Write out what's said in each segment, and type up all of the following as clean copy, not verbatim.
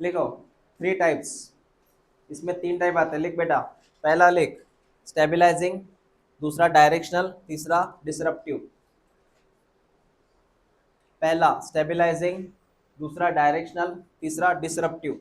लिखो 3 टाइप्स, इसमें 3 टाइप आते हैं, लिख बेटा। पहला लिख स्टेबलाइजिंग, दूसरा डायरेक्शनल, तीसरा डिसरप्टिव। पहला स्टेबलाइजिंग, दूसरा डायरेक्शनल, तीसरा डिसरप्टिव।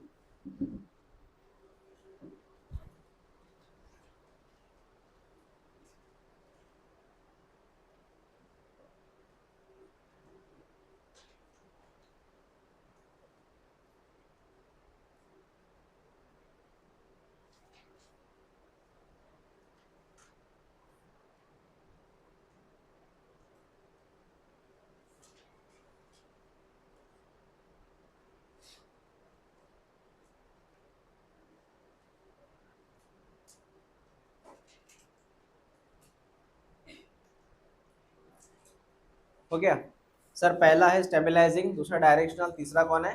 हो गया सर? पहला है स्टेबलाइजिंग, दूसरा डायरेक्शनल, तीसरा कौन है?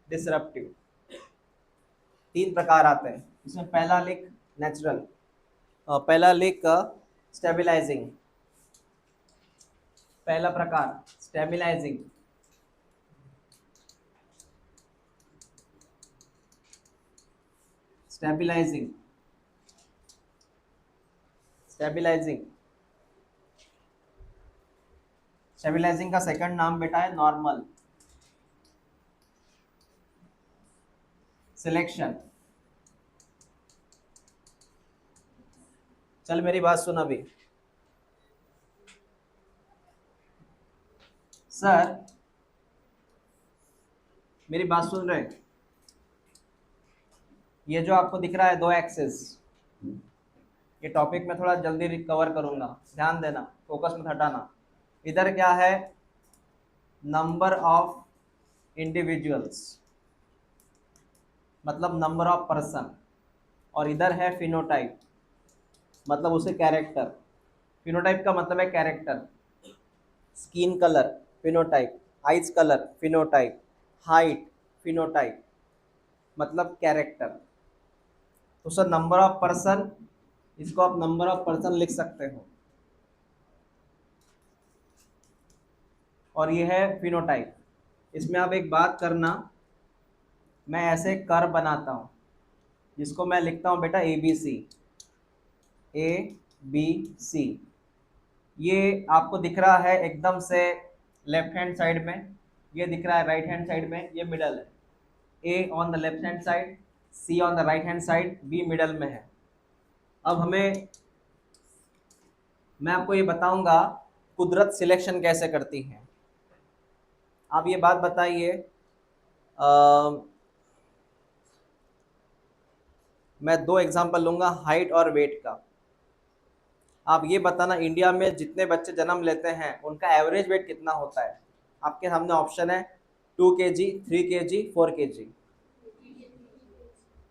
डिसरप्टिव। 3 प्रकार आते हैं इसमें। पहला लिख नेचुरल, पहला लिख स्टेबलाइजिंग। पहला प्रकार स्टेबलाइजिंग। Stabilising, stabilising. स्टेबलाइजिंग का सेकंड नाम बेटा है नॉर्मल सिलेक्शन। चल मेरी बात सुन अभी। सर मेरी बात सुन रहे? ये जो आपको दिख रहा है 2 एक्सेस, ये टॉपिक में थोड़ा जल्दी रिकवर करूंगा, ध्यान देना, फोकस में हटाना। इधर क्या है? नंबर ऑफ इंडिविजुअल्स, मतलब नंबर ऑफ पर्सन। और इधर है फिनोटाइप, मतलब उसे कैरेक्टर। फिनोटाइप का मतलब है character. Skin colour phenotype, eyes colour phenotype, height phenotype, मतलब कैरेक्टर। तो सर नंबर ऑफ पर्सन, इसको आप नंबर ऑफ पर्सन लिख सकते हो। और ये है फिनोटाइप। इसमें आप एक बात करना, मैं ऐसे कर बनाता हूँ जिसको मैं लिखता हूँ बेटा ABC, ABC। ये आपको दिख रहा है एकदम से लेफ्ट हैंड साइड में, ये दिख रहा है राइट हैंड साइड में, ये मिडल है। A on the left hand side, C on the right hand side, B middle में है। अब मैं आपको ये बताऊंगा कुदरत सिलेक्शन कैसे करती है। आप ये बात बताइए, मैं 2 एग्जांपल लूंगा हाइट और वेट का। आप ये बताना इंडिया में जितने बच्चे जन्म लेते हैं उनका एवरेज वेट कितना होता है? आपके सामने ऑप्शन है 2 kg, 3 kg, 4 kg।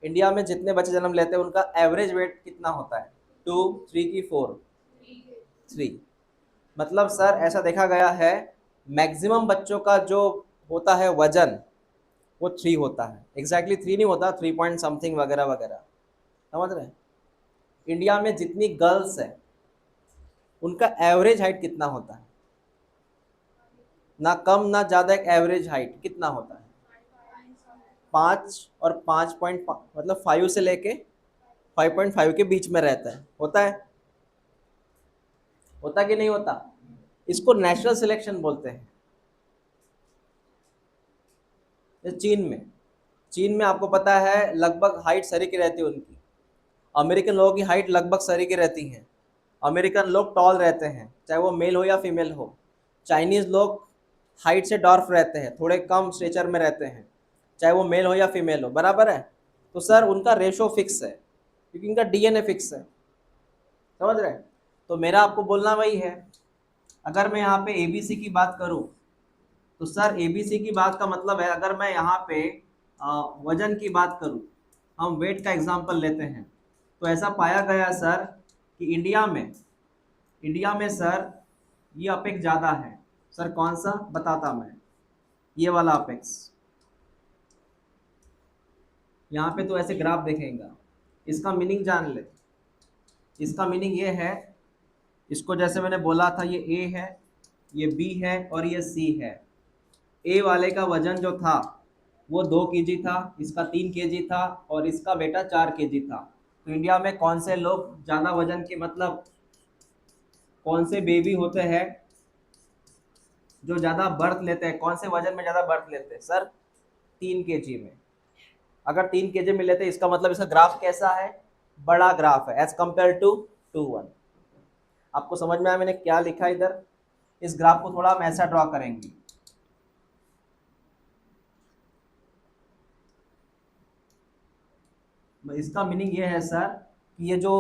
इंडिया में जितने बच्चे जन्म लेते हैं उनका एवरेज वेट कितना होता है? 2, 3 की 4? 3। मतलब सर ऐसा देखा गया है मैक्सिमम बच्चों का जो होता है वजन वो 3 होता है। एग्जैक्टली 3 नहीं होता, 3 पॉइंट समथिंग वगैरह वगैरह, समझ रहे हैं? इंडिया में जितनी गर्ल्स है उनका एवरेज हाइट कितना होता है? ना कम ना ज़्यादा, एक एवरेज हाइट कितना होता है? 5 और 5.5, मतलब 5 से लेके 5.5 के बीच में रहता है। होता है? होता कि नहीं होता? इसको नेचुरल सिलेक्शन बोलते हैं। चीन में आपको पता है लगभग हाइट सरी की रहती है उनकी। अमेरिकन लोगों की हाइट लगभग सरी की रहती है। अमेरिकन लोग टॉल रहते हैं, चाहे वो मेल हो या फीमेल हो। चाइनीज़ लोग हाइट से डॉर्फ रहते हैं, थोड़े कम स्ट्रेचर में रहते हैं, चाहे वो मेल हो या फीमेल हो, बराबर है? तो सर उनका रेशो फिक्स है क्योंकि उनका DNA फिक्स है, समझ रहे हैं? तो मेरा आपको बोलना वही है। अगर मैं यहाँ पे ABC की बात करूँ तो सर ABC की बात का मतलब है, अगर मैं यहाँ पे वजन की बात करूँ, हम वेट का एग्जांपल लेते हैं, तो ऐसा पाया गया सर कि इंडिया में सर ये अपेक्स ज़्यादा है। सर कौन सा बताता मैं? ये वाला अपेक्स। यहाँ पे तो ऐसे ग्राफ देखेगा, इसका मीनिंग जान ले। इसका मीनिंग ये है, इसको जैसे मैंने बोला था ये A है, ये B है और ये C है। ए वाले का वजन जो था वो 2 kg था, इसका 3 kg था, और इसका बेटा 4 kg था। तो इंडिया में कौन से लोग ज़्यादा वजन के, मतलब कौन से बेबी होते हैं जो ज़्यादा बर्थ लेते हैं, कौन से वजन में ज़्यादा बर्थ लेते हैं सर? 3 kg में। अगर 3 kg में लेते हैं, इसका मतलब इसका ग्राफ कैसा है? बड़ा ग्राफ है एज कंपेयर टू 2:1। आपको समझ में आया मैंने क्या लिखा इधर? इस ग्राफ को थोड़ा हम ऐसा ड्रॉ करेंगे। इसका मीनिंग ये है सर कि ये जो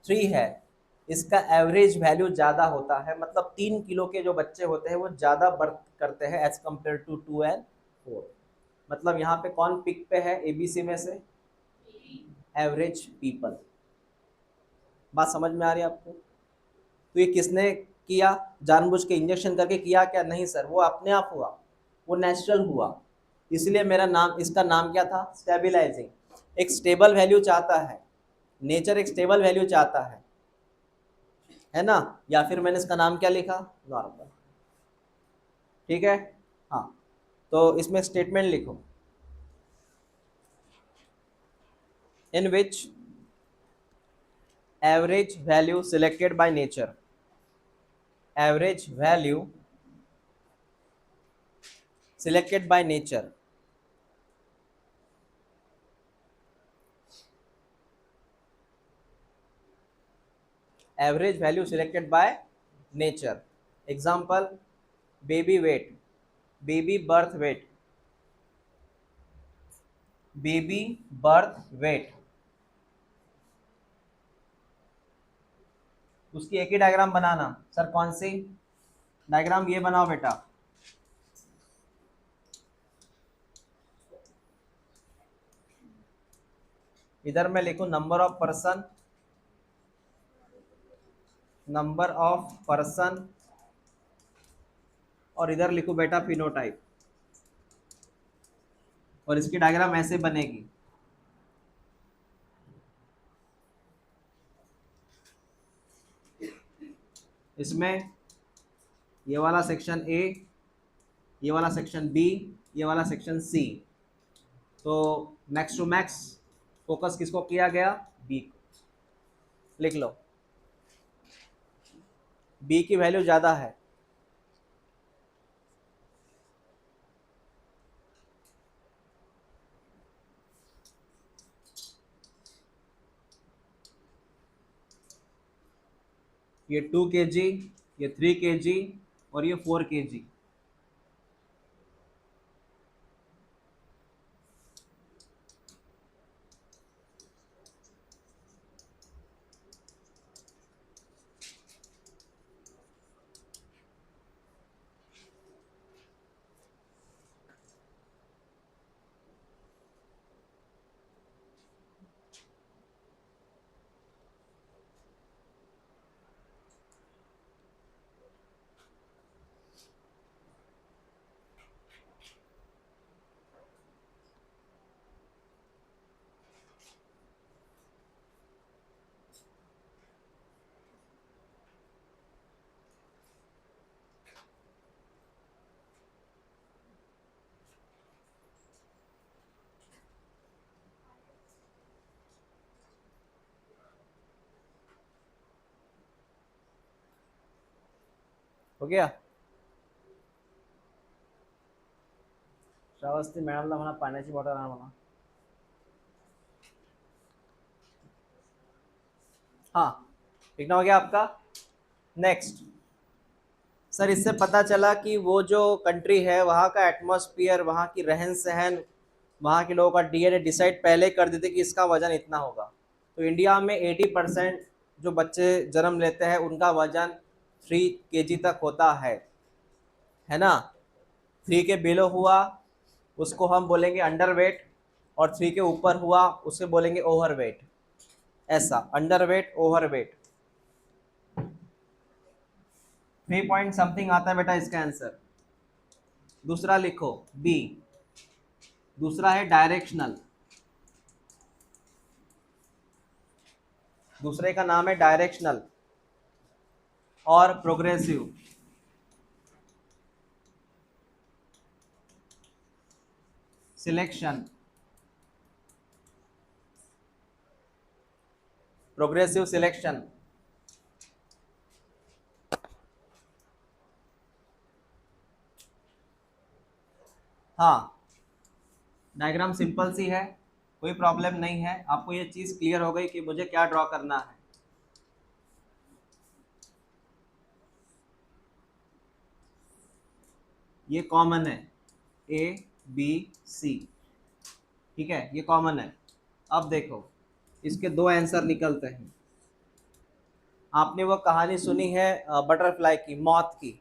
3 है, इसका एवरेज वैल्यू ज़्यादा होता है, मतलब 3 किलो के जो बच्चे होते हैं वो ज़्यादा बर्थ करते हैं एज कम्पेयर टू 2 and 4। मतलब यहाँ पे कौन पिक पे है ABC में से? Average people. बात समझ में आ रही है आपको? तो ये किसने किया? जानबूझ के इंजेक्शन करके किया क्या? नहीं सर, वो अपने आप हुआ, वो नेचुरल हुआ। इसलिए मेरा नाम, इसका नाम क्या था? स्टेबलाइजिंग। एक स्टेबल वैल्यू चाहता है, नेचर एक स्टेबल वैल्यू चाहता है ना? या फिर मैंने इसका नाम क्या लिखा? नॉर्मल। ठीक है। हाँ, तो इसमें स्टेटमेंट लिखो, in which average value selected by nature, average value selected by nature, average value selected by nature. Example, baby weight, baby birth weight, baby birth weight। उसकी एक ही डायग्राम बनाना। सर कौन सी डायग्राम? ये बनाओ बेटा। इधर मैं लिखूं number of person, number of person, और इधर लिखूं बेटा फिनोटाइप, और इसकी डायग्राम ऐसे बनेगी। इसमें ये वाला सेक्शन ए, ये वाला सेक्शन बी, ये वाला सेक्शन सी। तो मैक्स टू मैक्स फोकस किसको किया गया? बी को। लिख लो, बी की वैल्यू ज़्यादा है। ये 2 kg, ये 3 kg, और ये 4 kg। हो गया? श्रावस्ती मॅडमला म्हणा पाण्याची बॉटल आणा म्हणा। हाँ, लिखना हो गया आपका। नेक्स्ट सर, इससे पता चला कि वो जो कंट्री है वहाँ का एटमॉस्फेयर, वहाँ की रहन सहन, वहाँ के लोगों का डीएनए डिसाइड पहले कर देते कि इसका वजन इतना होगा। तो इंडिया में 80% जो बच्चे जन्म लेते हैं उनका वजन 3 kg तक होता है ना? 3 के बिलो हुआ उसको हम बोलेंगे अंडर वेट, और 3 के ऊपर हुआ उसे बोलेंगे ओवर वेट। ऐसा under weight, over weight. 3 point something आता है बेटा इसका आंसर। दूसरा लिखो बी, दूसरा है डायरेक्शनल, दूसरे का नाम है डायरेक्शनल और प्रोग्रेसिव। Selection, progressive selection. हाँ, डायग्राम सिंपल सी है, कोई प्रॉब्लम नहीं है। आपको ये चीज़ क्लियर हो गई कि मुझे क्या ड्रॉ करना है। ये कॉमन है, ए बी सी, ठीक है, ये कॉमन है। अब देखो, इसके दो आंसर निकलते हैं। आपने वो कहानी सुनी है बटरफ्लाई की, मौत की,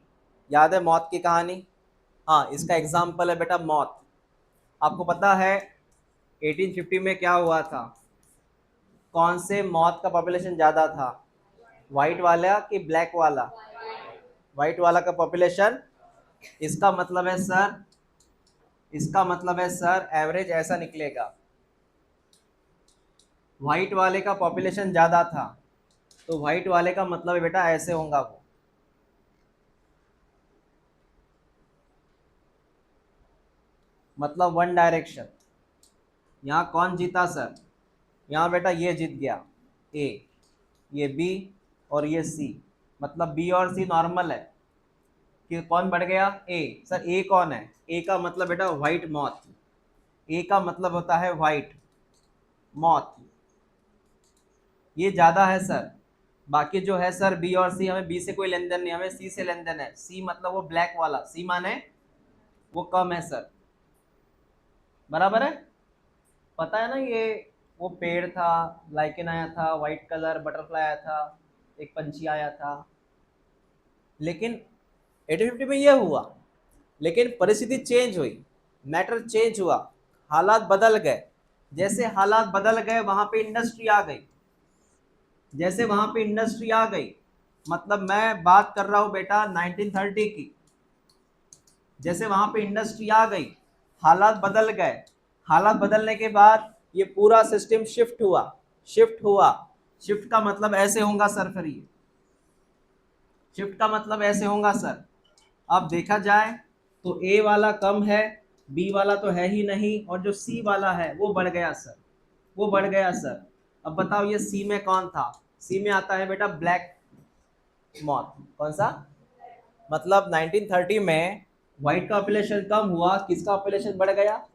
याद है मौत की कहानी? हाँ, इसका एग्जाम्पल है बेटा मौत। आपको पता है 1850 में क्या हुआ था? कौन से मौत का पॉपुलेशन ज़्यादा था, वाइट वाला कि ब्लैक वाला? वाइट वाला का पॉपुलेशन। इसका मतलब है सर, इसका मतलब है सर एवरेज ऐसा निकलेगा, व्हाइट वाले का पॉपुलेशन ज़्यादा था, तो व्हाइट वाले का मतलब है बेटा ऐसे होगा वो। मतलब वन डायरेक्शन। यहाँ कौन जीता सर? यहाँ बेटा ये जीत गया ए, ये बी और ये सी। मतलब बी और सी नॉर्मल है कि कौन बढ़ गया? ए। सर ए कौन है? ए का मतलब बेटा व्हाइट मौत, ए का मतलब होता है व्हाइट मौत, ये ज़्यादा है सर। बाकी जो है सर बी और सी, हमें बी से कोई लेन देन नहीं, हमें सी से लेन देन है। सी मतलब वो ब्लैक वाला, सी माने वो कम है सर, बराबर है। पता है ना ये, वो पेड़ था, लाइकेन आया था, वाइट कलर बटरफ्लाई आया था, एक पंछी आया था, लेकिन 1850 में ये हुआ। लेकिन परिस्थिति चेंज हुई, मैटर चेंज हुआ, हालात बदल गए। जैसे हालात बदल गए वहां पे इंडस्ट्री आ गई, जैसे वहां पे इंडस्ट्री आ गई, मतलब मैं बात कर रहा हूं बेटा 1930 की। जैसे वहां पे इंडस्ट्री आ गई, हालात बदल गए, हालात बदलने के बाद ये पूरा सिस्टम शिफ्ट हुआ, शिफ्ट हुआ। शिफ्ट का मतलब ऐसे होगा सर, फिर ये शिफ्ट का मतलब ऐसे होगा सर। अब देखा जाए तो ए वाला कम है, बी वाला तो है ही नहीं, और जो सी वाला है वो बढ़ गया सर, वो बढ़ गया सर। अब बताओ ये सी में कौन था? सी में आता है बेटा ब्लैक मॉथ। कौन सा? मतलब 1930 में व्हाइट का पॉपुलेशन कम हुआ, किसका पॉपुलेशन बढ़ गया?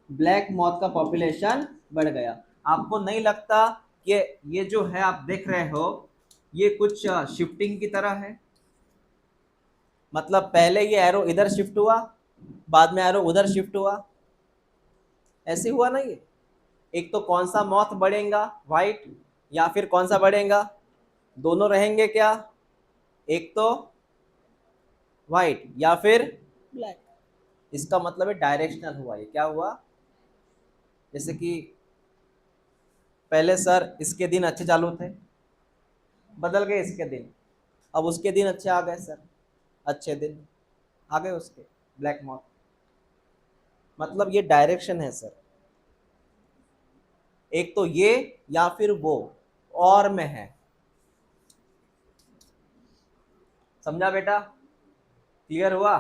ब्लैक मॉथ का पॉपुलेशन बढ़ गया। आपको नहीं लगता कि ये जो है आप देख रहे हो, ये कुछ शिफ्टिंग की तरह है? मतलब पहले ये एरो इधर शिफ्ट हुआ, बाद में एरो उधर शिफ्ट हुआ, ऐसे हुआ ना ये। एक तो कौन सा मॉथ बढ़ेगा, व्हाइट या फिर कौन सा बढ़ेगा? दोनों रहेंगे क्या? एक तो व्हाइट या फिर ब्लैक। इसका मतलब है डायरेक्शनल हुआ। ये क्या हुआ? जैसे कि पहले सर इसके दिन अच्छे चालू थे, बदल गए इसके दिन, अब उसके दिन अच्छे आ गए सर, अच्छे दिन आ गए उसके, ब्लैक मॉथ। मतलब ये डायरेक्शन है सर, एक तो ये या फिर वो, और में है। समझा बेटा? क्लियर हुआ?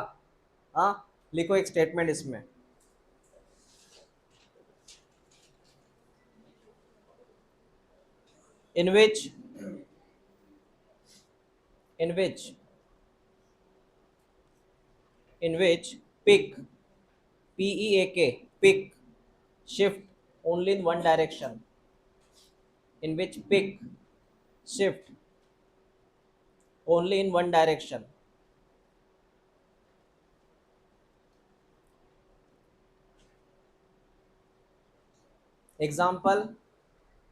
हाँ, लिखो एक स्टेटमेंट इसमें। in which in which in which peak, peak shift only in one direction, in which peak shift only in one direction. Example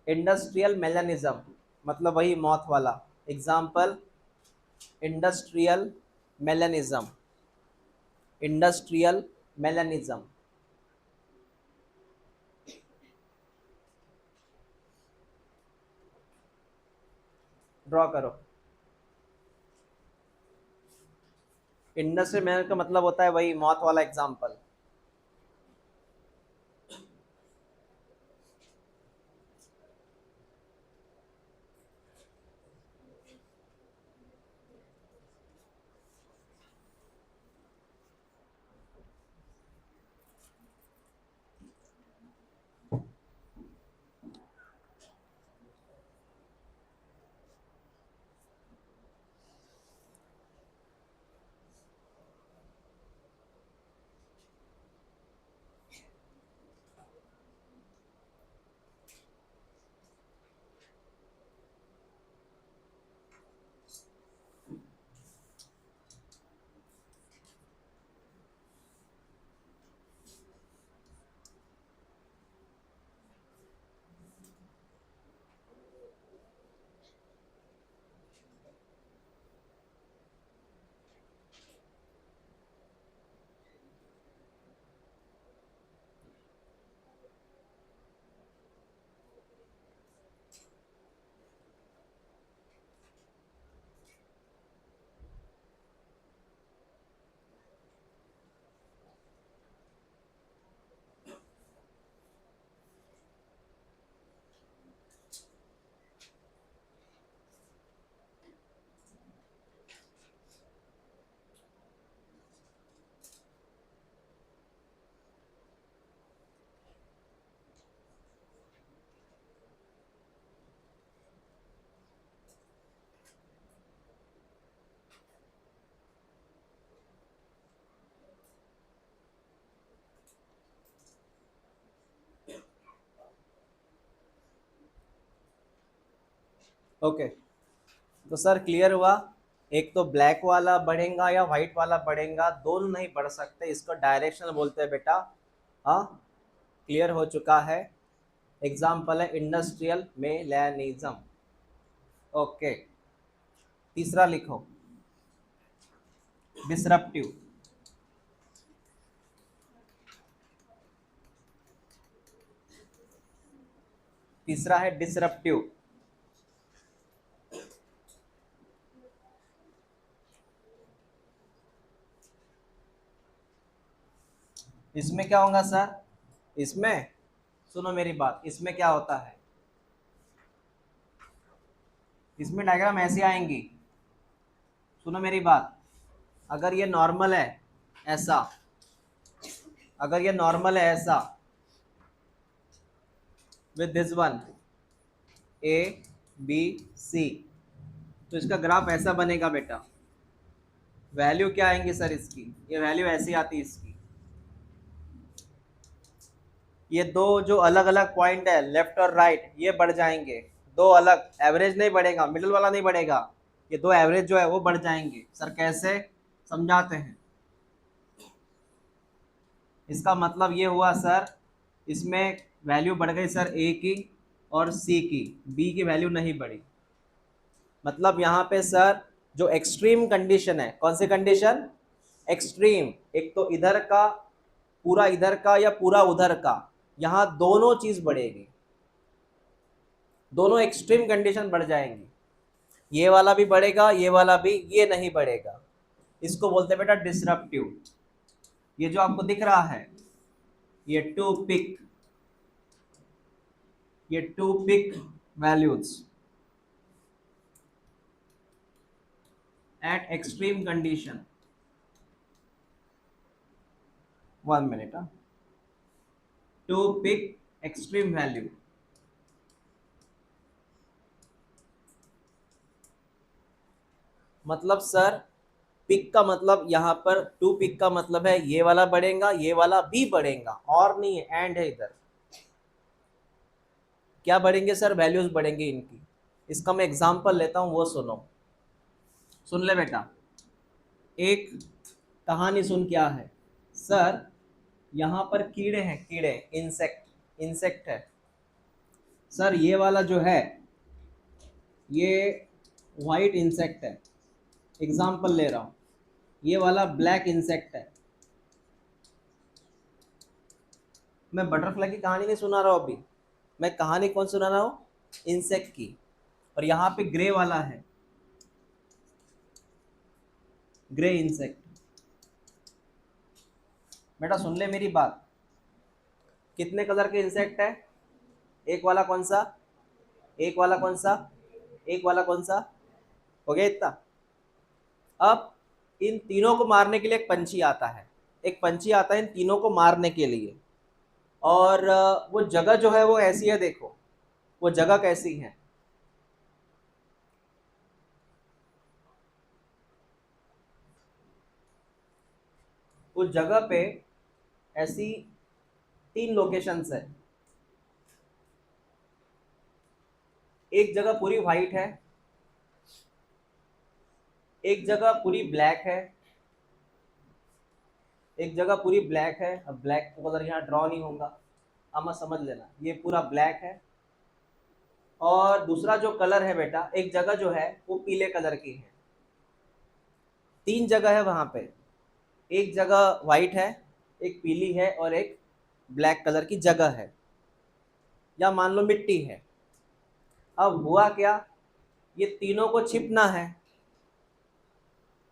industrial melanism, मतलब वही मौत वाला example. Industrial melanism, industrial melanism. Draw करो। Industrial melanism का मतलब होता है वही मौत वाला एग्जाम्पल। ओके, तो सर क्लियर हुआ, एक तो ब्लैक वाला बढ़ेगा या व्हाइट वाला बढ़ेगा, दोनों नहीं बढ़ सकते, इसको डायरेक्शनल बोलते हैं बेटा। हाँ, क्लियर हो चुका है। एग्जाम्पल है इंडस्ट्रियल मेलेनिज्म। ओके, तीसरा लिखो, डिसरप्टिव। तीसरा है डिसरप्टिव। इसमें क्या होगा सर? इसमें सुनो मेरी बात, इसमें क्या होता है, इसमें डायग्राम ऐसे आएंगी। सुनो मेरी बात, अगर ये नॉर्मल है ऐसा, अगर ये नॉर्मल है ऐसा with this one A B C, तो इसका ग्राफ ऐसा बनेगा बेटा। वैल्यू क्या आएंगी सर इसकी? ये वैल्यू ऐसी आती है इसकी। ये दो जो अलग अलग पॉइंट है लेफ्ट और राइट, ये बढ़ जाएंगे। दो अलग, एवरेज नहीं बढ़ेगा, मिडिल वाला नहीं बढ़ेगा, ये दो एवरेज जो है वो बढ़ जाएंगे। सर कैसे, समझाते हैं। इसका मतलब ये हुआ सर, इसमें वैल्यू बढ़ गई सर ए की और सी की, बी की वैल्यू नहीं बढ़ी। मतलब यहाँ पे सर जो एक्सट्रीम कंडीशन है, कौन सी कंडीशन? एक्सट्रीम, एक तो इधर का, पूरा इधर का या पूरा उधर का, यहाँ दोनों चीज बढ़ेगी, दोनों एक्सट्रीम कंडीशन बढ़ जाएंगी। ये वाला भी बढ़ेगा, ये वाला भी, ये नहीं बढ़ेगा। इसको बोलते हैं बेटा डिसरप्टिव। ये जो आपको दिख रहा है, ये टू पिक, ये two peak values at extreme condition. 1 minute, two peak extreme value. मतलब सर पिक का मतलब यहाँ पर, टू पिक का मतलब है ये वाला बढ़ेगा, ये वाला भी बढ़ेगा, और नहीं है, एंड है इधर। क्या बढ़ेंगे सर? वैल्यूज बढ़ेंगे इनकी। इसका मैं एग्जांपल लेता हूँ, वो सुनो, सुन ले बेटा। एक कहानी सुन, क्या है सर, यहाँ पर कीड़े हैं, कीड़े, इंसेक्ट, इंसेक्ट है सर। ये वाला जो है ये वाइट इंसेक्ट है, एग्जाम्पल ले रहा हूँ। ये वाला ब्लैक इंसेक्ट है। मैं बटरफ्लाई की कहानी नहीं सुना रहा हूँ अभी, मैं कहानी कौन सुना रहा हूँ? इंसेक्ट की। और यहाँ पे ग्रे वाला है, ग्रे इंसेक्ट। बेटा सुन ले मेरी बात, कितने कलर के इंसेक्ट है? एक वाला कौन सा, एक वाला कौन सा, एक वाला कौन सा, हो गया इतना। अब इन तीनों को मारने के लिए एक पंछी आता है, एक पंछी आता है इन तीनों को मारने के लिए। और वो जगह जो है वो ऐसी है, देखो वो जगह कैसी है। उस जगह पे ऐसी तीन लोकेशंस है। एक जगह पूरी वाइट है, एक जगह पूरी ब्लैक है, एक जगह पूरी ब्लैक है। अब ब्लैक का कलर यहाँ ड्रॉ नहीं होगा, अब मत समझ लेना, ये पूरा ब्लैक है। और दूसरा जो कलर है बेटा, एक जगह जो है वो पीले कलर की है। तीन जगह है वहां पे, एक जगह वाइट है, एक पीली है, और एक ब्लैक कलर की जगह है, या मान लो मिट्टी है। अब हुआ क्या, ये तीनों को छिपना है,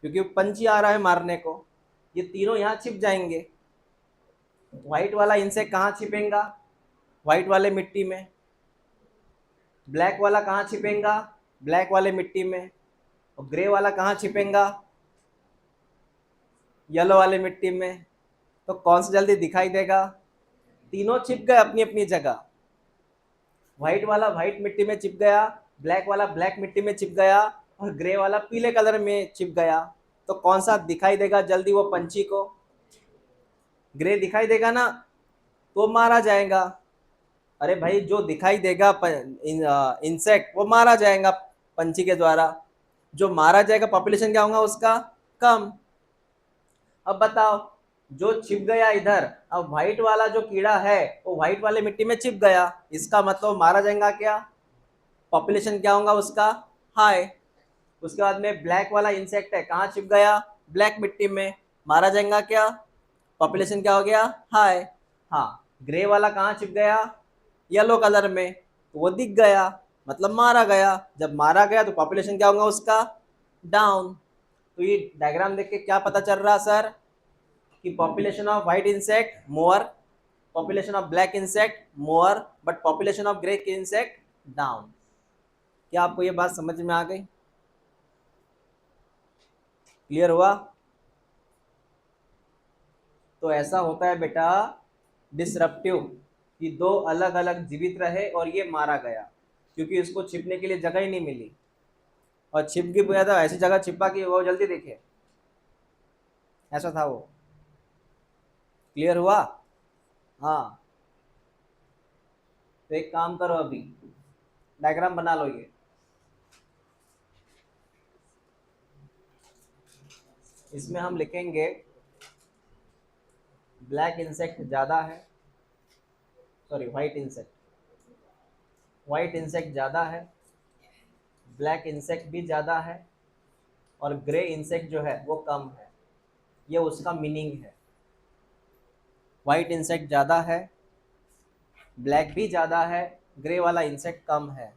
क्योंकि पंछी आ रहा है मारने को। ये तीनों यहाँ छिप जाएंगे। व्हाइट वाला इंसेक्ट कहाँ छिपेगा? व्हाइट वाले मिट्टी में। ब्लैक वाला कहाँ छिपेगा? ब्लैक वाले मिट्टी में। और ग्रे वाला कहाँ छिपेगा? येलो वाले मिट्टी में। तो कौन सा जल्दी दिखाई देगा? तीनों छिप गए अपनी अपनी जगह। व्हाइट वाला व्हाइट मिट्टी में छिप गया, ब्लैक वाला ब्लैक मिट्टी में छिप गया, और ग्रे वाला पीले कलर में छिप गया। तो कौन सा दिखाई देगा जल्दी वो पंछी को? ग्रे दिखाई देगा ना, तो मारा जाएगा। अरे भाई, जो दिखाई देगा इंसेक्ट वो मारा जाएगा। पंछी के द्वारा। जो मारा जाएगा पॉपुलेशन क्या होगा उसका, कम। अब बताओ, जो छिप गया इधर, अब व्हाइट वाला जो कीड़ा है वो व्हाइट वाले मिट्टी में छिप गया, इसका मतलब मारा जाएगा क्या, पॉपुलेशन क्या होगा उसका, हाई। उसके बाद में ब्लैक वाला इंसेक्ट है, कहाँ छिप गया, ब्लैक मिट्टी में, मारा जाएगा क्या, पॉपुलेशन क्या हो गया, हाई। हाँ, ग्रे वाला कहाँ छिप गया, येलो कलर में, तो वो दिख गया, मतलब मारा गया। जब मारा गया तो पॉपुलेशन क्या होगा उसका, डाउन। तो ये डायग्राम देख के क्या पता चल रहा सर, कि population of white insect more, population of black insect more, but population of grey insect down. क्या आपको ये बात समझ में आ गई, क्लियर हुआ। तो ऐसा होता है बेटा डिसरप्टिव, कि दो अलग अलग जीवित रहे और ये मारा गया, क्योंकि इसको छिपने के लिए जगह ही नहीं मिली, और छिप भी गया था ऐसी जगह छिपा कि वो जल्दी दिखे, ऐसा था वो, क्लियर हुआ। हाँ, तो एक काम करो, अभी डायग्राम बना लो ये, इसमें हम लिखेंगे ब्लैक इंसेक्ट ज़्यादा है, सॉरी व्हाइट इंसेक्ट ज़्यादा है, ब्लैक इंसेक्ट भी ज़्यादा है, और ग्रे इंसेक्ट जो है वो कम है। ये उसका मीनिंग है, व्हाइट इंसेक्ट ज़्यादा है, ब्लैक भी ज़्यादा है, ग्रे वाला इंसेक्ट कम है।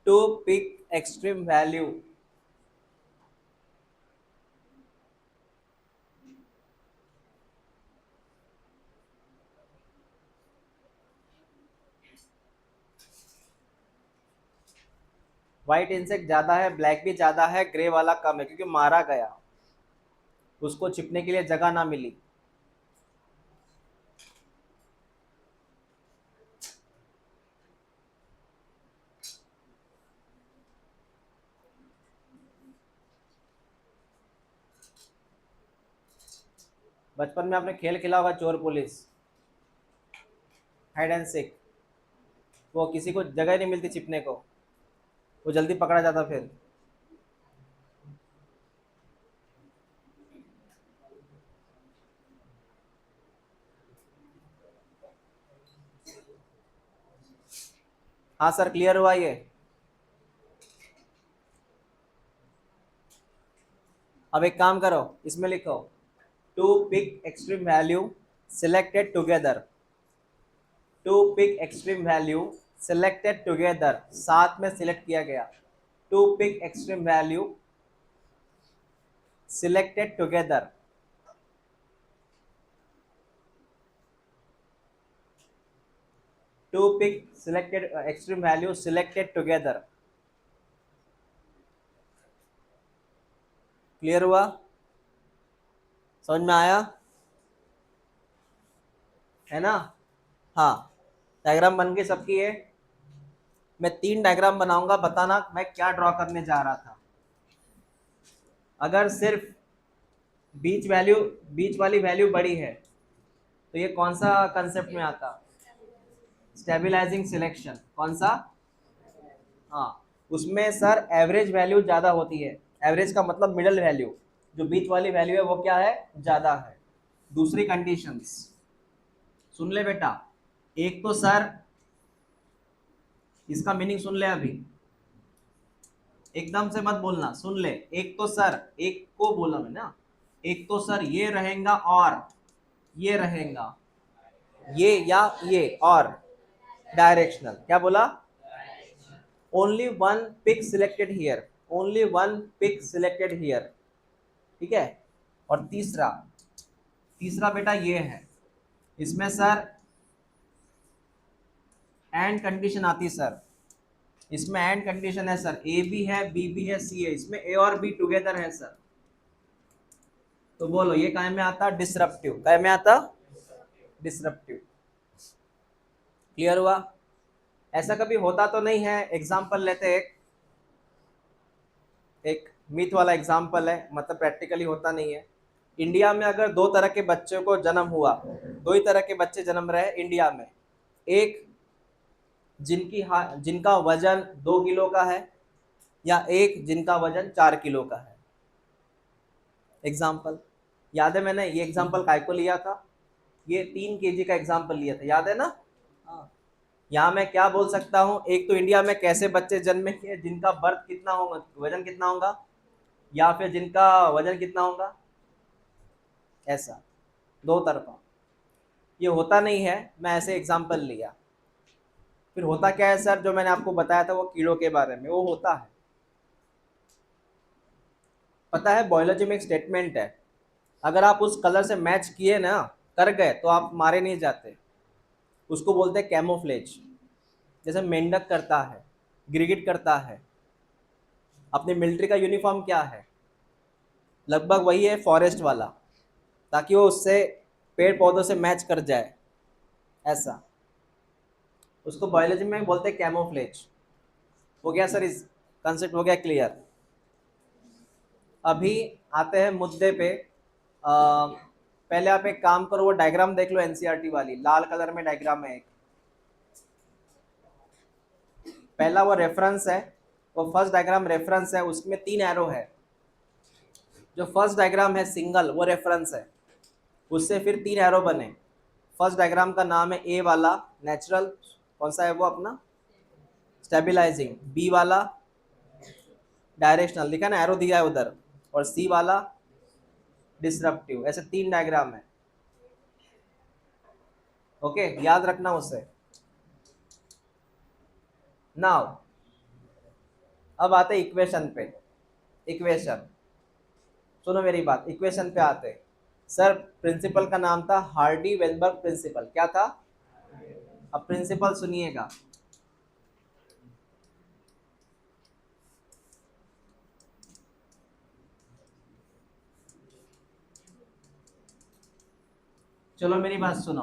Two peak extreme value, white insect ज़्यादा है, ब्लैक भी ज़्यादा है, ग्रे वाला कम है, क्योंकि मारा गया, उसको छिपने के लिए जगह ना मिली। बचपन में आपने खेल खेला होगा चोर पुलिस, हाइड एंड सीक, वो किसी को जगह नहीं मिलती छिपने को, वो जल्दी पकड़ा जाता फिर। हाँ सर, क्लियर हुआ ये। अब एक काम करो, इसमें लिखो two peak extreme value selected together, two peak extreme value selected together, साथ में सिलेक्ट किया गया, two peak extreme value selected together, two peak selected extreme value selected together, clear हुआ, समझ में आया है ना। हाँ, डायग्राम बन गई सबकी है। मैं 3 डायग्राम बनाऊंगा, बताना मैं क्या ड्रॉ करने जा रहा था। अगर सिर्फ बीच वाली वैल्यू बड़ी है तो ये कौन सा कंसेप्ट में आता, स्टेबलाइजिंग सिलेक्शन, कौन सा, हाँ, उसमें सर एवरेज वैल्यू ज़्यादा होती है, एवरेज का मतलब मिडल वैल्यू, जो बीच वाली वैल्यू है वो क्या है, ज़्यादा है। दूसरी कंडीशंस सुन ले बेटा, एक तो सर इसका मीनिंग सुन ले अभी, एकदम से मत बोलना, सुन ले। एक तो सर, एक को बोला मैं ना, एक तो सर ये रहेगा और ये रहेगा, ये या ये, और डायरेक्शनल, क्या बोला, only one peak selected here, only one peak selected here, ठीक है। और तीसरा, तीसरा बेटा ये है, इसमें सर एंड कंडीशन आती सर, इसमें एंड कंडीशन है सर, ए भी है, बी भी है, सी है, इसमें ए और बी टुगेदर है सर। तो बोलो ये काय में आता? डिसरप्टिव। काय में आता? डिसरप्टिव। क्लियर हुआ? ऐसा कभी होता तो नहीं है। एग्जाम्पल लेते हैं, एक मिथ वाला एग्जाम्पल है, मतलब प्रैक्टिकली होता नहीं है। इंडिया में अगर दो तरह के बच्चों को जन्म हुआ, दो ही तरह के बच्चे जन्म रहे इंडिया में, एक जिनका वजन 2 किलो का है, या एक जिनका वजन 4 किलो का है। एग्जाम्पल याद है? मैंने ये एग्जाम्पल काय को लिया था? ये 3 kg का एग्जाम्पल लिया था, याद है ना? हाँ। यहाँ मैं क्या बोल सकता हूँ, एक तो इंडिया में कैसे बच्चे जन्मेंगे जिनका बर्थ कितना होगा, वजन कितना होगा, या फिर जिनका वजन कितना होगा, ऐसा दो तरफा। ये होता नहीं है, मैं ऐसे एग्जाम्पल लिया। फिर होता क्या है सर? जो मैंने आपको बताया था वो कीड़ों के बारे में, वो होता है। पता है बायोलॉजी में एक स्टेटमेंट है, अगर आप उस कलर से मैच किए ना, कर गए, तो आप मारे नहीं जाते। उसको बोलते हैं कैमोफ्लेज। जैसे मेंढक करता है, गिरगिट करता है। अपने मिलिट्री का यूनिफॉर्म क्या है? लगभग वही है, फॉरेस्ट वाला, ताकि वो उससे पेड़ पौधों से मैच कर जाए, ऐसा। उसको बायोलॉजी में बोलते हैं कैमोफ्लेज। हो गया सर? इस कंसेप्ट हो गया क्लियर? अभी आते हैं मुद्दे पे। पहले आप एक काम करो, वो डायग्राम देख लो, एनसीईआरटी वाली लाल कलर में डायग्राम है एक। पहला वो रेफरेंस है, वो फर्स्ट डायग्राम रेफरेंस है, उसमें 3 एरो है। जो फर्स्ट डायग्राम है सिंगल, वो रेफरेंस है, उससे फिर 3 एरो बने। फर्स्ट डायग्राम का नाम है ए वाला नेचुरल, कौन सा है वो अपना? स्टेबिलाईजिंग। बी वाला डायरेक्शनल, लिखा ना, एरो दिया है उधर। और सी वाला डिसरप्टिव। ऐसे 3 डायग्राम है। ओके, याद रखना उसे। नाउ अब आते इक्वेशन पे। इक्वेशन सुनो मेरी बात, इक्वेशन पे आते। सर प्रिंसिपल का नाम था हार्डी वेनबर्ग प्रिंसिपल। क्या था? अब प्रिंसिपल सुनिएगा। चलो मेरी बात सुनो,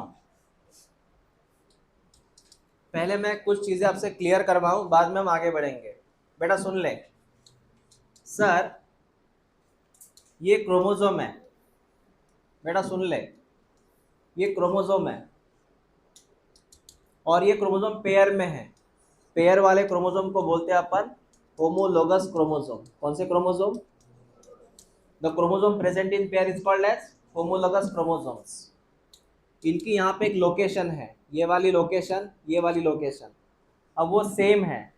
पहले मैं कुछ चीजें आपसे क्लियर करवाऊं, बाद में हम आगे बढ़ेंगे। बेटा सुन ले। सर ये क्रोमोसोम है, बेटा सुन ले, ये क्रोमोसोम है, और ये क्रोमोसोम पेयर में है। पेयर वाले क्रोमोसोम को बोलते हैं अपन होमोलोगस क्रोमोसोम। कौन से chromosome? The chromosome present in pair is called as homologous chromosomes. इनकी यहाँ पे एक लोकेशन है, ये वाली लोकेशन, ये वाली लोकेशन। अब वो सेम है,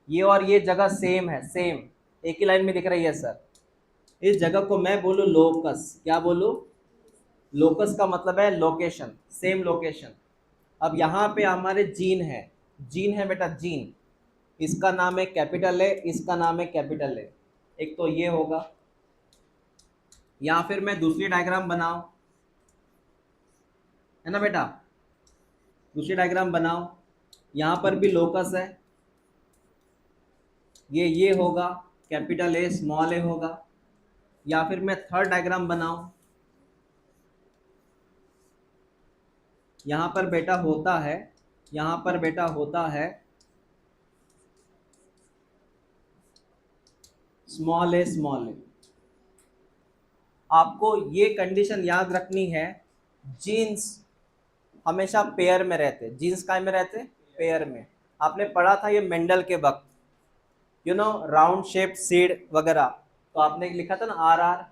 ये और ये जगह सेम है, सेम एक ही लाइन में दिख रही है सर। इस जगह को मैं बोलूँ लोकस। क्या बोलूँ? लोकस का मतलब है लोकेशन, सेम लोकेशन। अब यहाँ पे हमारे जीन है, जीन है बेटा, जीन। इसका नाम है कैपिटल ए, इसका नाम है कैपिटल ए। एक तो ये होगा, या फिर मैं दूसरी डायग्राम बनाऊं, है ना बेटा? दूसरी डायग्राम बनाओ, यहाँ पर भी लोकस है, ये होगा कैपिटल ए, स्मॉल ए होगा। या फिर मैं थर्ड डायग्राम बनाऊं, यहाँ पर बेटा होता है, यहाँ पर बेटा होता है स्मॉल ए, स्मॉल ए। आपको ये कंडीशन याद रखनी है, जीन्स हमेशा पेयर में रहते। जीन्स काय में रहते? पेयर में। आपने पढ़ा था ये मेंडल के वक्त, राउंड शेप सीड वगैरह, तो आपने लिखा था ना आर आर।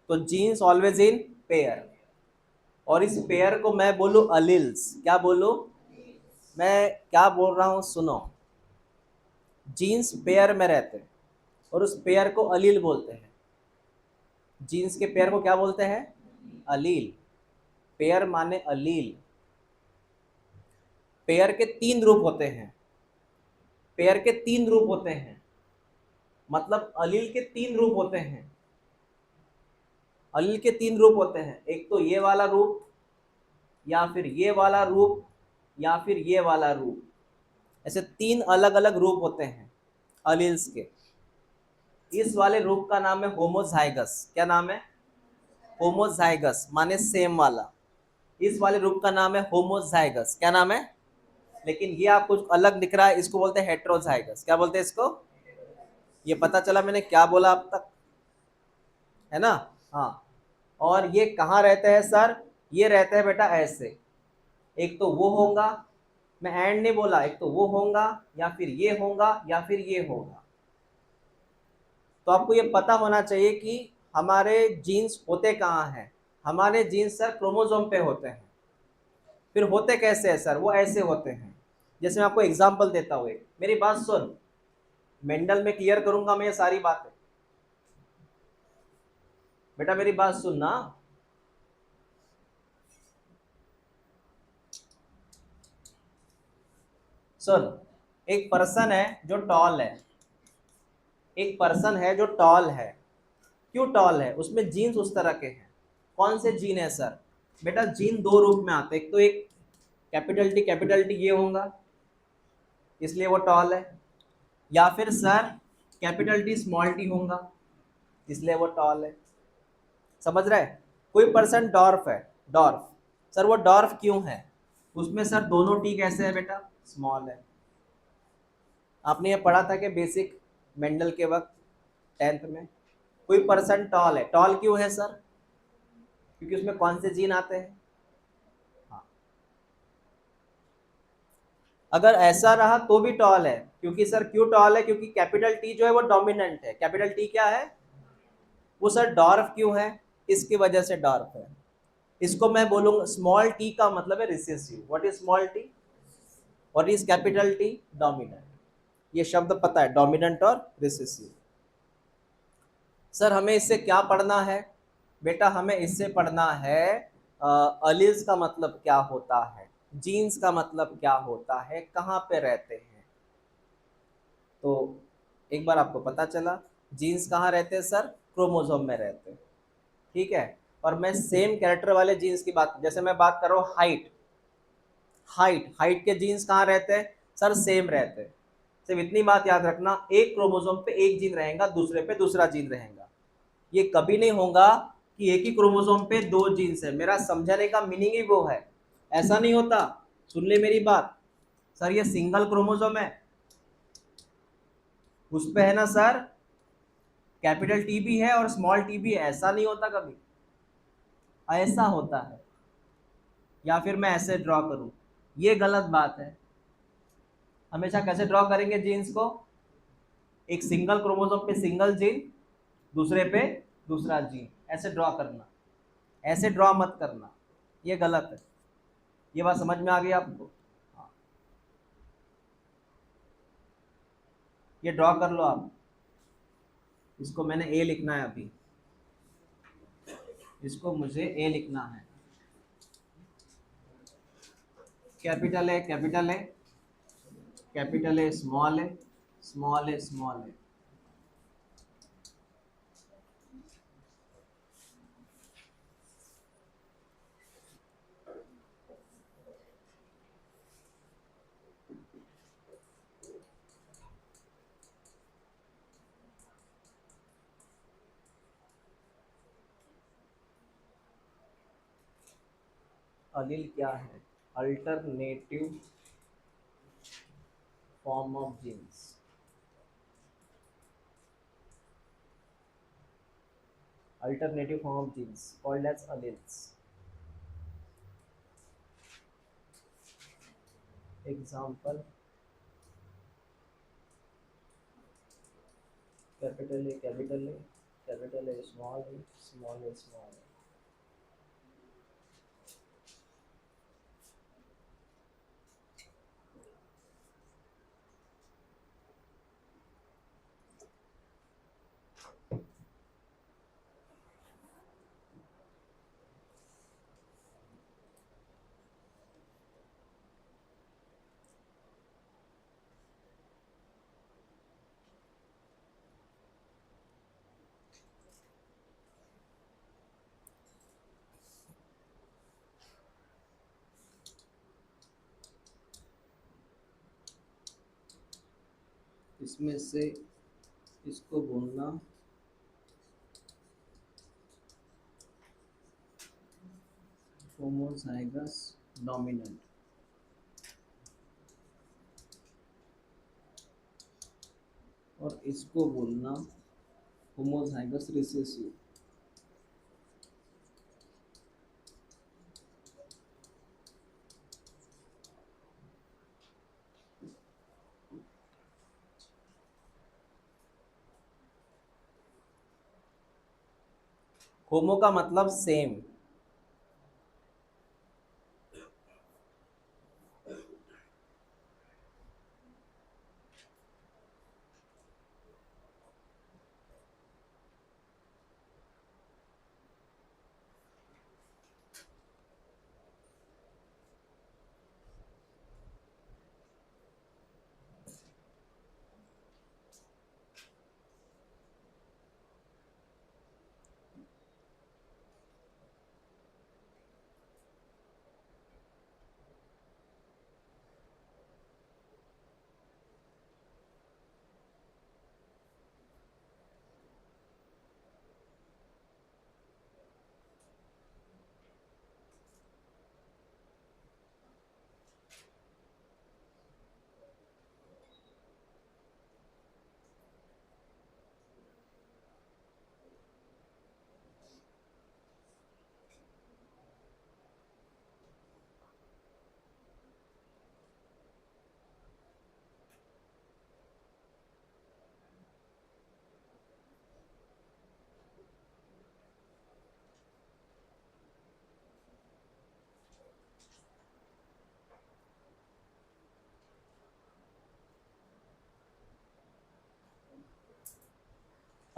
तो जीन्स ऑलवेज इन पेयर, और इस पेयर को मैं बोलूँ अलील्स। क्या बोलूँ? मैं क्या बोल रहा हूँ सुनो। जीन्स पेयर में रहते हैं, और उस पेयर को अलील बोलते हैं। जीन्स के पेयर को क्या बोलते हैं? अलील। पेयर माने अलील। पेयर के 3 रूप होते हैं, पेयर के 3 रूप होते हैं, मतलब अलील के 3 रूप होते हैं। अलील के 3 रूप होते हैं, एक तो ये वाला रूप, या फिर ये वाला रूप, या फिर ये वाला रूप। ऐसे 3 अलग अलग रूप होते हैं अलील्स के। इस वाले रूप का नाम है होमोजाइगस। क्या नाम है? होमोजाइगस माने सेम वाला। इस वाले रूप का नाम है होमोजाइगस। क्या नाम है? लेकिन ये आपको अलग दिख रहा है, इसको बोलते हैं हेट्रोजाइगस। क्या बोलते हैं इसको? ये पता चला मैंने क्या बोला अब तक, है ना? हाँ। और ये कहाँ रहते हैं सर? ये रहते हैं बेटा ऐसे, एक तो वो होगा, मैं एंड नहीं बोला, एक तो वो होगा या फिर ये होगा या फिर ये होगा। तो आपको ये पता होना चाहिए कि हमारे जीन्स होते कहाँ हैं। हमारे जीन्स सर क्रोमोसोम पे होते हैं। फिर होते कैसे हैं सर? वो ऐसे होते हैं, जैसे मैं आपको एग्जांपल देता हूँ एक, मेरी बात सुन, मेंडल में क्लियर करूंगा मैं ये सारी बातें, बेटा मेरी बात सुनना। सुन, एक पर्सन है जो टॉल है, एक पर्सन है जो टॉल है। क्यों टॉल है? उसमें जीन्स उस तरह के हैं। कौन से जीन है सर? बेटा जीन दो रूप में आते हैं, एक तो एक कैपिटल टी ये होगा इसलिए वो टॉल है, या फिर sir capital T small T होगा इसलिए वो टॉल है। समझ रहे? कोई पर्सन डॉर्फ है, डॉर्फ, सर वो डॉर्फ क्यों है? उसमें सर दोनों टी कैसे है बेटा? स्मॉल है। आपने ये पढ़ा था कि बेसिक मेंडल के वक्त, 10th में। कोई पर्सन टॉल है, टॉल क्यों है सर? क्योंकि उसमें कौन से जीन आते हैं? हाँ। अगर ऐसा रहा तो भी टॉल है, क्योंकि सर क्यों टॉल है? क्योंकि कैपिटल टी जो है वो डोमिनेंट है। कैपिटल टी क्या है? वो सर डॉर्फ क्यों है? इसकी वजह से डॉर्फ है। इसको मैं बोलूंगा, स्मॉल टी का मतलब है recessive. What is small T? What is capital T? Dominant. ये शब्द पता है, डोमिनेंट और रिसेसिव। सर हमें इससे क्या पढ़ना है? बेटा हमें इससे पढ़ना है अलील्स का मतलब क्या होता है, जीन्स का मतलब क्या होता है, कहाँ पे रहते हैं। तो एक बार आपको पता चला जीन्स कहाँ रहते हैं सर? क्रोमोसोम में रहते हैं। ठीक है। और मैं सेम कैरेक्टर वाले जीन्स की बात, जैसे मैं बात कर रहा हूँ हाइट, हाइट के जीन्स कहाँ रहते हैं सर? सेम रहते हैं। सिर्फ इतनी बात याद रखना, एक क्रोमोसोम पे एक जीन रहेगा, दूसरे पे दूसरा जीन रहेगा। ये कभी नहीं होगा कि एक ही क्रोमोसोम पे दो जीन्स है। मेरा समझाने का मीनिंग ही वो है, ऐसा नहीं होता। सुन ले मेरी बात, सर ये सिंगल क्रोमोसोम है, उस पे है ना सर कैपिटल टी भी है और स्मॉल टी भी है, ऐसा नहीं होता कभी, ऐसा होता है। या फिर मैं ऐसे ड्रॉ करूं, ये गलत बात है। हमेशा कैसे ड्रॉ करेंगे जीन्स को? एक सिंगल क्रोमोसोम पे सिंगल जीन, दूसरे पे दूसरा जीन, ऐसे ड्रॉ करना। ऐसे ड्रॉ मत करना, ये गलत है। ये बात समझ में आ गई आपको? हाँ। ये ड्रॉ कर लो आप, इसको मैंने ए लिखना है अभी, इसको मुझे ए लिखना है। कैपिटल है, कैपिटल है, कैपिटल है, स्मॉल है, स्मॉल है, स्मॉल है। अलील क्या है? Alternative form of genes. Alternative form of genes called as alleles. Example: capital A, capital A, capital A, small a, small a, small a. इसमें से इसको बोलना होमोजाइगस डोमिनेंट, और इसको बोलना होमोजाइगस रिसेसिव। होमो का मतलब सेम,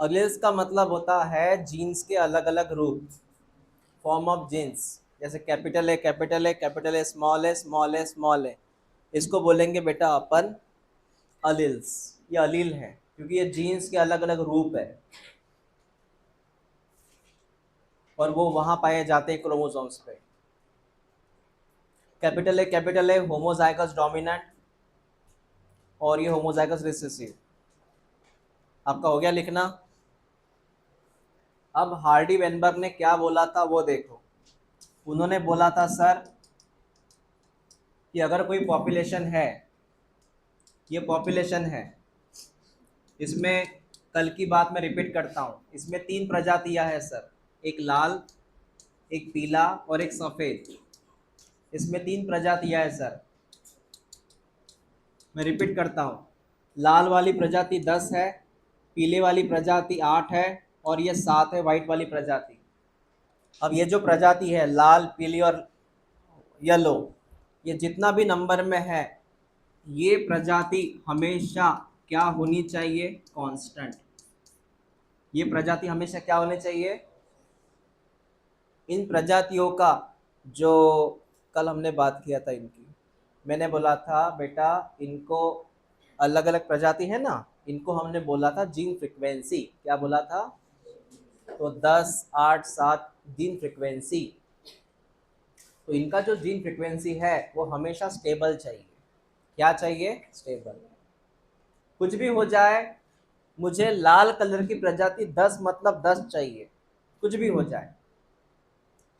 अलील्स का मतलब होता है जीन्स के अलग अलग रूप, फॉर्म ऑफ जीन्स, जैसे capital A capital A capital A small a small a small a, इसको बोलेंगे बेटा अपन अलील्स। ये अलील है क्योंकि ये जीन्स के अलग अलग रूप है और वो वहां पाए जाते हैं क्रोमोसोम्स पे। कैपिटल ए होमोजाइगस डोमिनेंट और ये होमोजाइगस रिसेसिव। आपका हो गया लिखना। अब हार्डी वेनबर्ग ने क्या बोला था वो देखो। उन्होंने बोला था सर कि अगर कोई पॉपुलेशन है, ये पॉपुलेशन है, इसमें कल की बात मैं रिपीट करता हूँ, इसमें 3 प्रजातियां हैं सर, एक लाल, एक पीला और एक सफ़ेद। इसमें 3 प्रजातियां हैं सर। मैं रिपीट करता हूँ, लाल वाली प्रजाति 10 है, पीले वाली प्रजाति 8 है और ये 7 है वाइट वाली प्रजाति। अब ये जो प्रजाति है लाल, पीली और येलो, ये जितना भी नंबर में है, ये प्रजाति हमेशा क्या होनी चाहिए? कांस्टेंट। ये प्रजाति हमेशा क्या होनी चाहिए? इन प्रजातियों का जो कल हमने बात किया था इनकी, मैंने बोला था बेटा इनको अलग अलग प्रजाति है ना, इनको हमने बोला था जीन फ्रीक्वेंसी। क्या बोला था? तो 10, 8, 7 जीन फ्रीक्वेंसी। तो इनका जो जीन फ्रीक्वेंसी है वो हमेशा स्टेबल चाहिए। क्या चाहिए? स्टेबल। कुछ भी हो जाए, मुझे लाल कलर की प्रजाति 10 मतलब 10 चाहिए, कुछ भी हो जाए।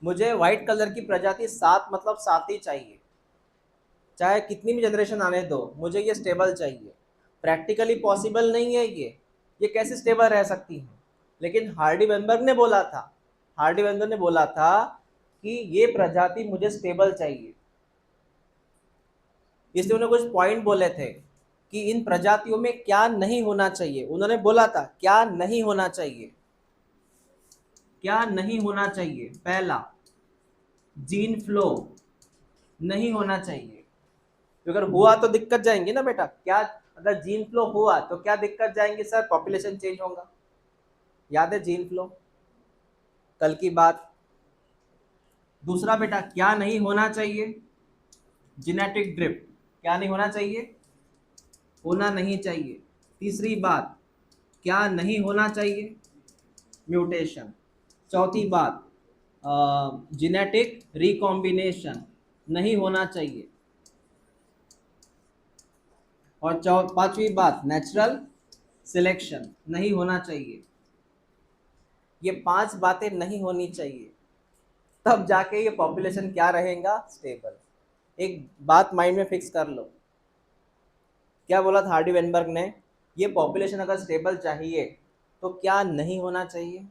मुझे वाइट कलर की प्रजाति 7 मतलब 7 ही चाहिए, चाहे कितनी भी जनरेशन आने दो, मुझे ये स्टेबल चाहिए। प्रैक्टिकली पॉसिबल नहीं है ये कैसे स्टेबल रह सकती है? लेकिन हार्डी वेनबर्ग ने बोला था, हार्डी वेनबर्ग ने बोला था कि ये प्रजाति मुझे स्टेबल चाहिए। इसलिए उन्होंने कुछ पॉइंट बोले थे कि इन प्रजातियों में क्या नहीं होना चाहिए। उन्होंने बोला था क्या नहीं होना चाहिए, क्या नहीं होना चाहिए। पहला, जीन फ्लो नहीं होना चाहिए, तो अगर हुआ तो दिक्कत जाएंगे ना बेटा। क्या अगर जीन फ्लो हुआ तो क्या दिक्कत जाएंगे सर? पॉपुलेशन चेंज होगा। याद है जीन फ्लो, कल की बात। दूसरा बेटा क्या नहीं होना चाहिए? Genetic drift. क्या नहीं होना चाहिए? होना नहीं चाहिए। तीसरी बात क्या नहीं होना चाहिए? म्यूटेशन। चौथी बात जेनेटिक रिकॉम्बिनेशन नहीं होना चाहिए। और पांचवी बात, नेचुरल सिलेक्शन नहीं होना चाहिए। ये 5 बातें नहीं होनी चाहिए, तब जाके ये पॉपुलेशन क्या रहेगा, स्टेबल। एक बात माइंड में फिक्स कर लो, क्या बोला था हार्डी वेनबर्ग ने, ये पॉपुलेशन अगर स्टेबल चाहिए तो क्या नहीं होना चाहिए।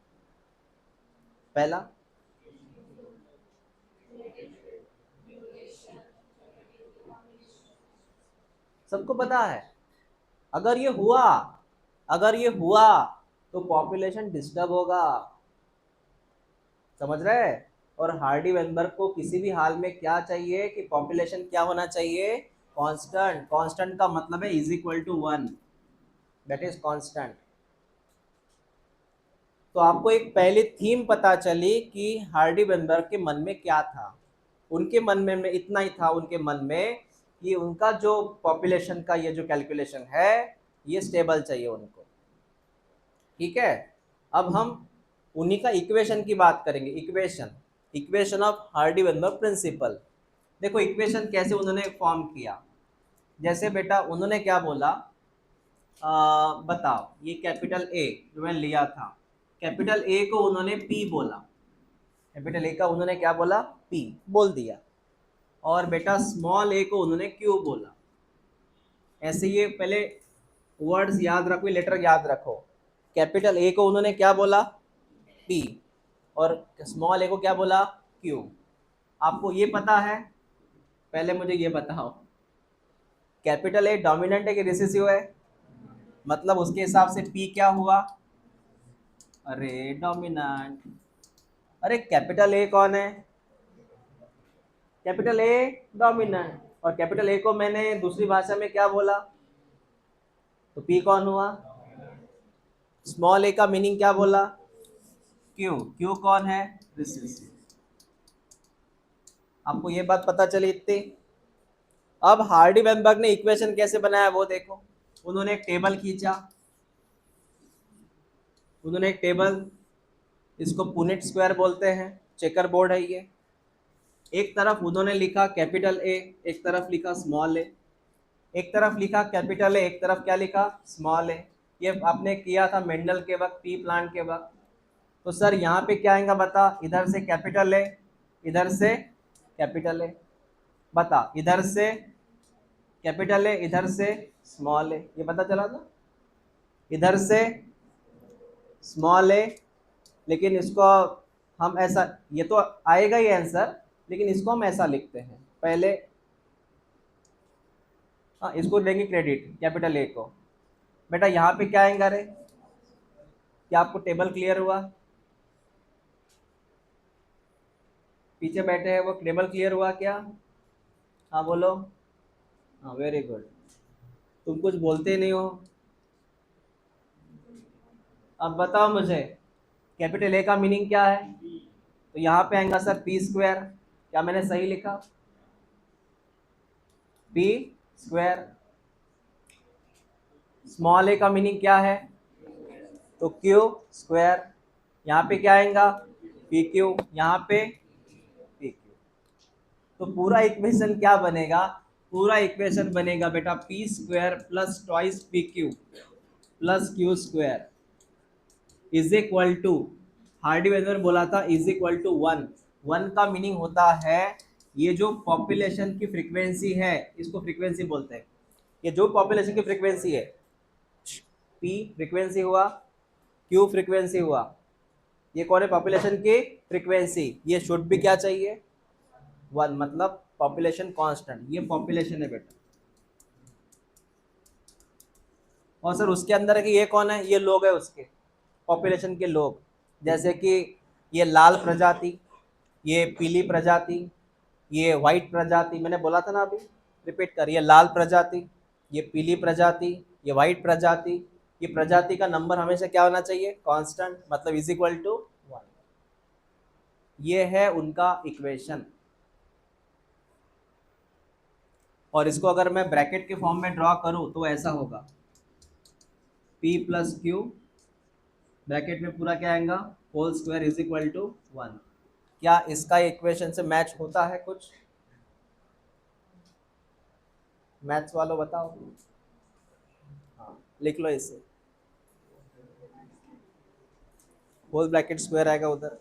पहला, सबको पता है, अगर ये हुआ, अगर ये हुआ तो पॉपुलेशन डिस्टर्ब होगा, समझ रहे हैं। और हार्डी वेनबर्ग को किसी भी हाल में क्या चाहिए कि पॉपुलेशन क्या होना चाहिए, कांस्टेंट। कांस्टेंट का मतलब है is equal to 1, that is constant. तो आपको एक पहली थीम पता चली कि हार्डी वेनबर्ग के मन में क्या था। उनके मन में इतना ही था, उनके मन में कि उनका जो पॉपुलेशन का ये जो कैलकुलेशन है ये स्टेबल चाहिए उनको, ठीक है। अब हम उन्हीं का इक्वेशन की बात करेंगे, equation, equation of Hardy Weinberg principle. देखो इक्वेशन कैसे उन्होंने फॉर्म किया। जैसे बेटा उन्होंने क्या बोला, बताओ ये कैपिटल ए जो मैंने लिया था, कैपिटल ए को उन्होंने पी बोला, कैपिटल ए का उन्होंने क्या बोला, पी बोल दिया। और बेटा स्मॉल ए को उन्होंने क्यू बोला। ऐसे ये पहले वर्ड्स याद रखो, लेटर याद रखो। कैपिटल ए को उन्होंने क्या बोला, पी, और स्मॉल ए को क्या बोला, क्यू। आपको ये पता है, पहले मुझे ये बताओ, कैपिटल ए डोमिनेंट है कि रिसेसिव है, मतलब उसके हिसाब से पी क्या हुआ, अरे डोमिनेंट। अरे कैपिटल ए कौन है, कैपिटल ए डोमिनेंट, और कैपिटल ए को मैंने दूसरी भाषा में क्या बोला, तो पी कौन हुआ। स्मॉल ए का मीनिंग क्या बोला, क्यू, क्यू कौन है, रिसेसिव। आपको ये बात पता चली इतनी। अब हार्डी वेनबर्ग ने इक्वेशन कैसे बनाया वो देखो। उन्होंने एक टेबल खींचा, उन्होंने एक टेबल, इसको पुनेट स्क्वायर बोलते हैं, चेकर बोर्ड है ये। एक तरफ उन्होंने लिखा कैपिटल ए, एक तरफ लिखा स्मॉल ए, एक तरफ लिखा कैपिटल ए, एक तरफ क्या लिखा, स्मॉल ए। ये आपने किया था मेंडल के वक्त, पी प्लांट के वक्त। तो सर यहाँ पे क्या आएगा बता, इधर से कैपिटल ए, इधर से कैपिटल ए, बता इधर से कैपिटल ए, इधर से स्मॉल ए, ये पता चला था, इधर से स्मॉल ए। लेकिन इसको हम ऐसा, ये तो आएगा ही आंसर, लेकिन इसको हम ऐसा लिखते हैं पहले, हाँ इसको देंगे क्रेडिट कैपिटल ए को। बेटा यहाँ पे क्या आएगा रे, क्या आपको टेबल क्लियर हुआ, पीछे बैठे हैं वो टेबल क्लियर हुआ क्या, हाँ बोलो, हाँ वेरी गुड, तुम कुछ बोलते ही नहीं हो। अब बताओ मुझे कैपिटल ए का मीनिंग क्या है, तो यहाँ पे आएगा सर पी स्क्वायर, क्या मैंने सही लिखा, पी स्क्वायर। स्मॉल ए का मीनिंग क्या है, तो क्यू स्क्वायर, यहाँ पे क्या आएगा, पी क्यू, यहाँ पे पी क्यू। तो पूरा इक्वेशन क्या बनेगा, पूरा इक्वेशन बनेगा बेटा p square plus twice p q plus q square is equal to, Hardy Weinberg बोला था इज इक्वल टू 1। 1 का मीनिंग होता है ये जो पॉपुलेशन की फ्रीक्वेंसी है, इसको फ्रीक्वेंसी बोलते हैं। ये जो पॉपुलेशन की फ्रीक्वेंसी है, पी फ्रीक्वेंसी हुआ, क्यू फ्रीक्वेंसी हुआ, ये कौन है, पॉपुलेशन की फ्रीक्वेंसी। ये शुड भी क्या चाहिए, 1, मतलब पॉपुलेशन कांस्टेंट, ये पॉपुलेशन है बेटा। और सर उसके अंदर है कि ये कौन है, ये लोग है उसके पॉपुलेशन के लोग, जैसे कि ये लाल प्रजाति, ये पीली प्रजाति, ये वाइट प्रजाति, मैंने बोला था ना अभी, रिपीट कर, ये लाल प्रजाति, ये पीली प्रजाति, ये वाइट प्रजाति, ये प्रजाति का नंबर हमेशा क्या होना चाहिए, कांस्टेंट, मतलब इज इक्वल टू 1। ये है उनका इक्वेशन। और इसको अगर मैं ब्रैकेट के फॉर्म में ड्रॉ करूं तो ऐसा होगा, p प्लस क्यू ब्रैकेट में पूरा क्या आएगा, whole square is equal to 1। क्या इसका इक्वेशन से मैच होता है कुछ, मैथ्स वालों बताओ। लिख लो इसे, होल ब्रैकेट स्क्वायर आएगा उधर,